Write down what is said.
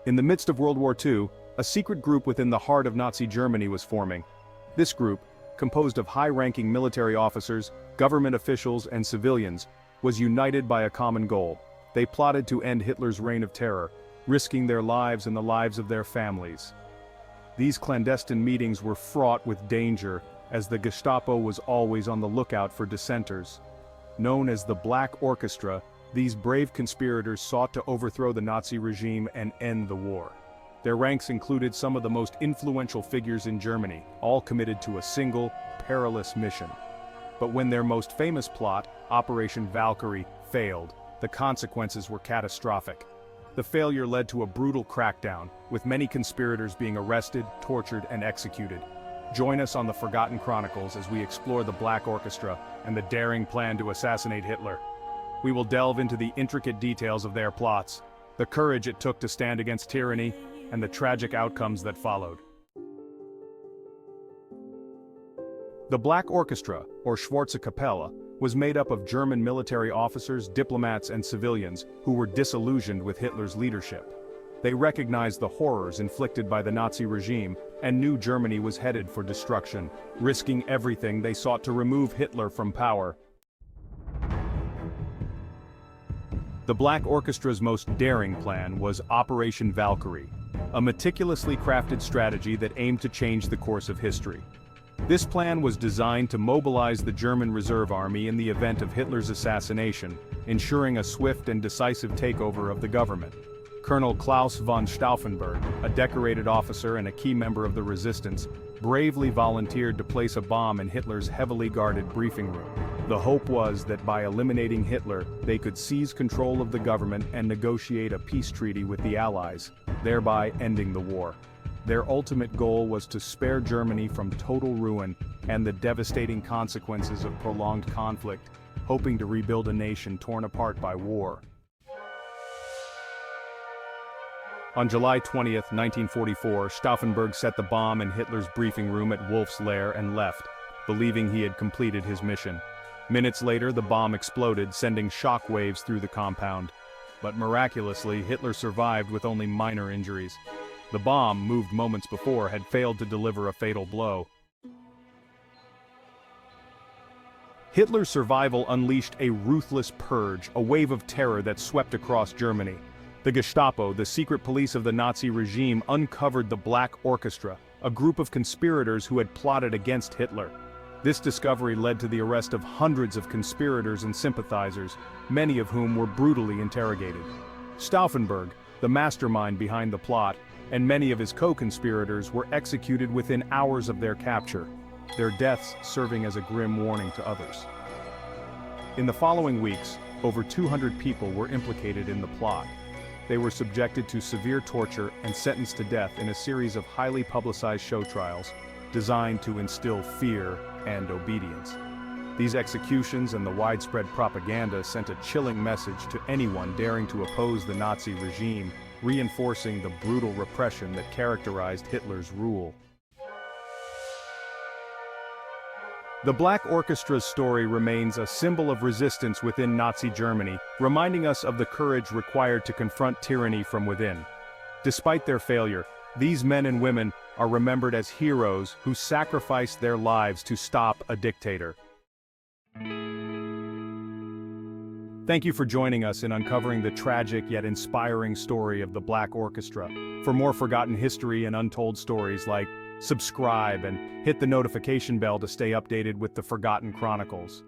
In the midst of World War II, a secret group within the heart of Nazi Germany was forming. This group, composed of high-ranking military officers, government officials, and civilians, was united by a common goal. They plotted to end Hitler's reign of terror, risking their lives and the lives of their families. These clandestine meetings were fraught with danger, as the Gestapo was always on the lookout for dissenters. Known as the Black Orchestra, these brave conspirators sought to overthrow the Nazi regime and end the war. Their ranks included some of the most influential figures in Germany, all committed to a single, perilous mission. But when their most famous plot, Operation Valkyrie, failed, the consequences were catastrophic. The failure led to a brutal crackdown, with many conspirators being arrested, tortured, and executed. Join us on the Forgotten Chronicles as we explore the Black Orchestra and the daring plan to assassinate Hitler. We will delve into the intricate details of their plots, the courage it took to stand against tyranny, and the tragic outcomes that followed. The Black Orchestra, or Schwarze Kapelle, was made up of German military officers, diplomats, and civilians who were disillusioned with Hitler's leadership. They recognized the horrors inflicted by the Nazi regime and knew Germany was headed for destruction. Risking everything, they sought to remove Hitler from power. The Black Orchestra's most daring plan was Operation Valkyrie, a meticulously crafted strategy that aimed to change the course of history. This plan was designed to mobilize the German Reserve Army in the event of Hitler's assassination, ensuring a swift and decisive takeover of the government. Colonel Claus von Stauffenberg, a decorated officer and a key member of the resistance, bravely volunteered to place a bomb in Hitler's heavily guarded briefing room. The hope was that by eliminating Hitler, they could seize control of the government and negotiate a peace treaty with the Allies, thereby ending the war. Their ultimate goal was to spare Germany from total ruin and the devastating consequences of prolonged conflict, hoping to rebuild a nation torn apart by war. On July 20, 1944, Stauffenberg set the bomb in Hitler's briefing room at Wolf's Lair and left, believing he had completed his mission. Minutes later, the bomb exploded, sending shock waves through the compound. But miraculously, Hitler survived with only minor injuries. The bomb, moved moments before, had failed to deliver a fatal blow. Hitler's survival unleashed a ruthless purge, a wave of terror that swept across Germany. The Gestapo, the secret police of the Nazi regime, uncovered the Black Orchestra, a group of conspirators who had plotted against Hitler. This discovery led to the arrest of hundreds of conspirators and sympathizers, many of whom were brutally interrogated. Stauffenberg, the mastermind behind the plot, and many of his co-conspirators were executed within hours of their capture, their deaths serving as a grim warning to others. In the following weeks, over 200 people were implicated in the plot. They were subjected to severe torture and sentenced to death in a series of highly publicized show trials designed to instill fear and obedience. These executions and the widespread propaganda sent a chilling message to anyone daring to oppose the Nazi regime, reinforcing the brutal repression that characterized Hitler's rule. The Black Orchestra's story remains a symbol of resistance within Nazi Germany, reminding us of the courage required to confront tyranny from within. Despite their failure, these men and women are remembered as heroes who sacrificed their lives to stop a dictator. Thank you for joining us in uncovering the tragic yet inspiring story of the Black Orchestra. For more forgotten history and untold stories, subscribe and hit the notification bell to stay updated with the Forgotten Chronicles.